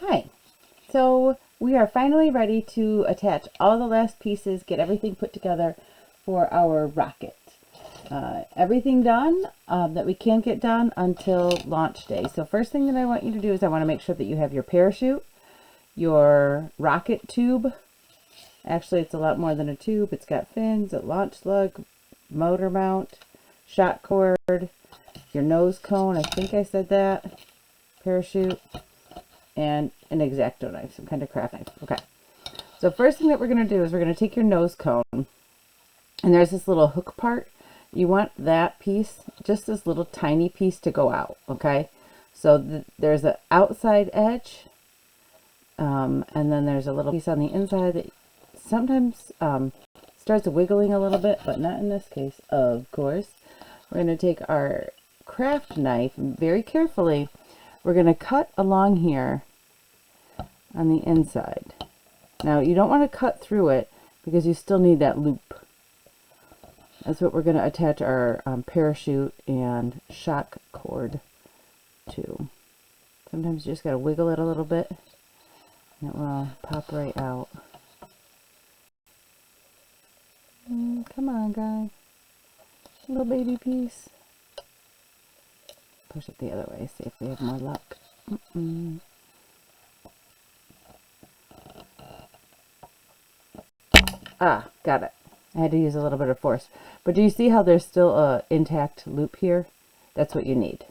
Hi. So we are finally ready to attach all the last pieces, get everything put together for our rocket. Everything done that we can't get done until launch day. So first thing that I want you to do is I want to make sure that you have your parachute, your rocket tube. Actually, it's a lot more than a tube. It's got fins, a launch slug, motor mount, shot cord, your nose cone. I think I said that. Parachute. And an X-Acto knife, some kind of craft knife. Okay. So first thing that we're going to do is we're going to take your nose cone, and there's this little hook part. You want that piece, just this little tiny piece, to go out, okay? So there's an outside edge, and then there's a little piece on the inside that sometimes starts wiggling a little bit, but not in this case, of course. We're going to take our craft knife and very carefully, we're going to cut along here on the inside. Now you don't want to cut through it because you still need that loop. That's what we're going to attach our parachute and shock cord to. Sometimes you just got to wiggle it a little bit and it will pop right out. Come on, guy. Little baby piece. Push it the other way, see if we have more luck. Ah, got it. I had to use a little bit of force. But do you see how there's still a intact loop here? That's what you need.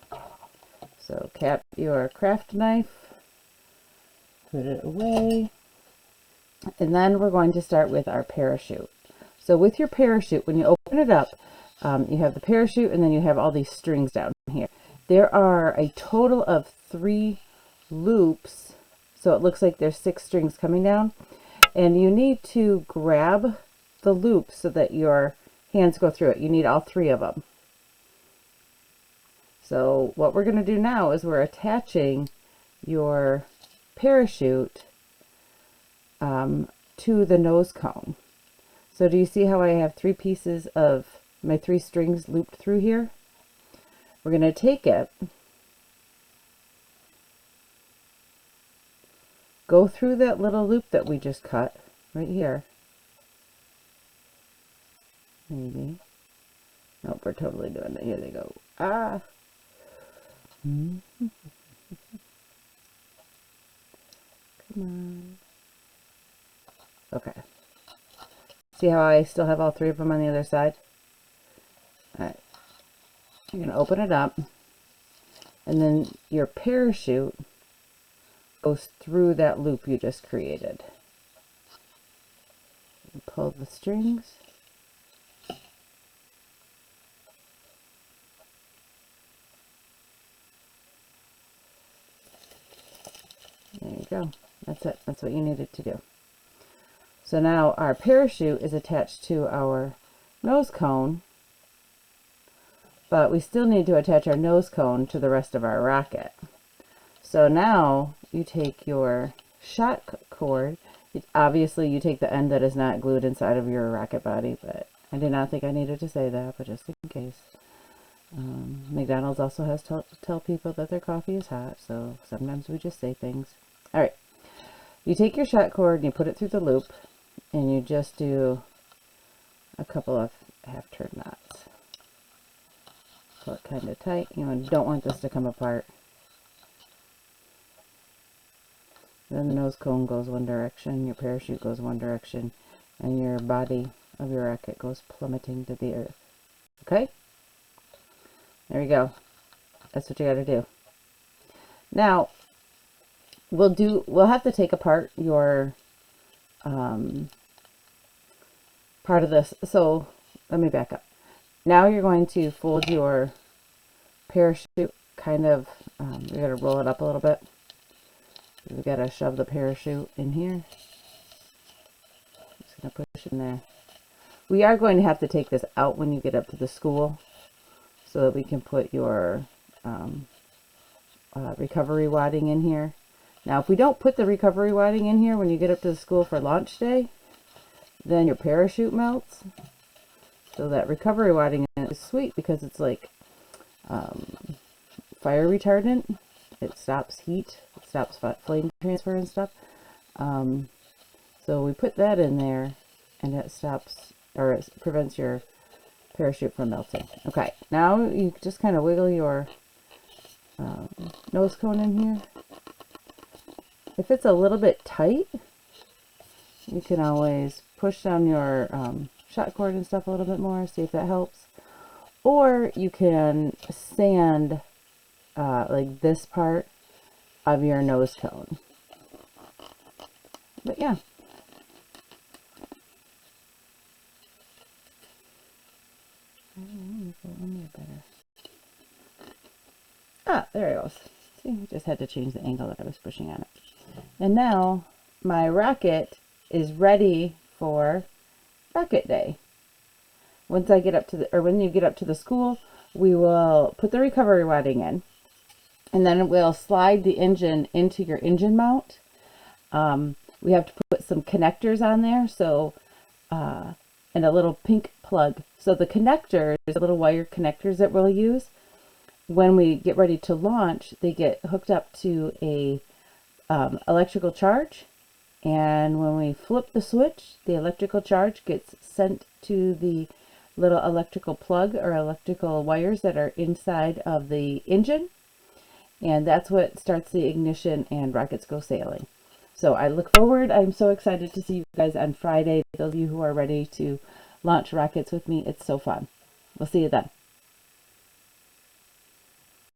So cap your craft knife, put it away, and then we're going to start with our parachute. So with your parachute, when you open it up, you have the parachute and then you have all these strings down here. There are a total of 3 loops, so it looks like there's 6 strings coming down. And you need to grab the loop so that your hands go through it. You need all 3 of them. So what we're going to do now is we're attaching your parachute to the nose cone. So do you see how I have 3 pieces of my 3 strings looped through here? We're going to take it, go through that little loop that we just cut right here. Maybe. Nope, we're totally doing it. Here they go. Ah! Come on. Okay. See how I still have all 3 of them on the other side? Alright. You're going to open it up, and then your parachute goes through that loop you just created. Pull the strings. There you go. That's it. That's what you needed to do. So now our parachute is attached to our nose cone, but we still need to attach our nose cone to the rest of our rocket. So now you take your shock cord. Obviously you take the end that is not glued inside of your rocket body, but I did not think I needed to say that, but just in case. McDonald's also has to tell people that their coffee is hot, so sometimes we just say things. Alright, you take your shot cord and you put it through the loop, and you just do a couple of half-turn knots. Pull it kind of tight. You don't want this to come apart. Then the nose cone goes one direction, your parachute goes one direction, and your body of your rocket goes plummeting to the earth. Okay? There we go. That's what you got to do. Now, we'll have to take apart your part of this. So let me back up. Now you're going to fold your parachute kind of, you're going to roll it up a little bit. We've got to shove the parachute in here. Just going to push it in there. We are going to have to take this out when you get up to the school so that we can put your recovery wadding in here. Now, if we don't put the recovery wadding in here when you get up to the school for launch day, then your parachute melts. So that recovery wadding is sweet because it's like fire retardant. It stops heat, it stops flame transfer and stuff. So we put that in there, and it stops, or it prevents your parachute from melting. Okay, now you just kind of wiggle your nose cone in here. If it's a little bit tight, you can always push down your shot cord and stuff a little bit more, see if that helps. Or you can sand like this part of your nose cone. But yeah. Ah, there it goes. See, I just had to change the angle that I was pushing on it. And now my rocket is ready for rocket day. Once I get up to the, or when you get up to the school, we will put the recovery wadding in, and then we'll slide the engine into your engine mount. We have to put some connectors on there, so and a little pink plug. So the connectors, the little wire connectors that we'll use when we get ready to launch, they get hooked up to a electrical charge, and when we flip the switch, the electrical charge gets sent to the little electrical plug or electrical wires that are inside of the engine, and that's what starts the ignition and rockets go sailing. So I look forward, I'm so excited to see you guys on Friday. Those of you who are ready to launch rockets with me, it's so fun. We'll see you then.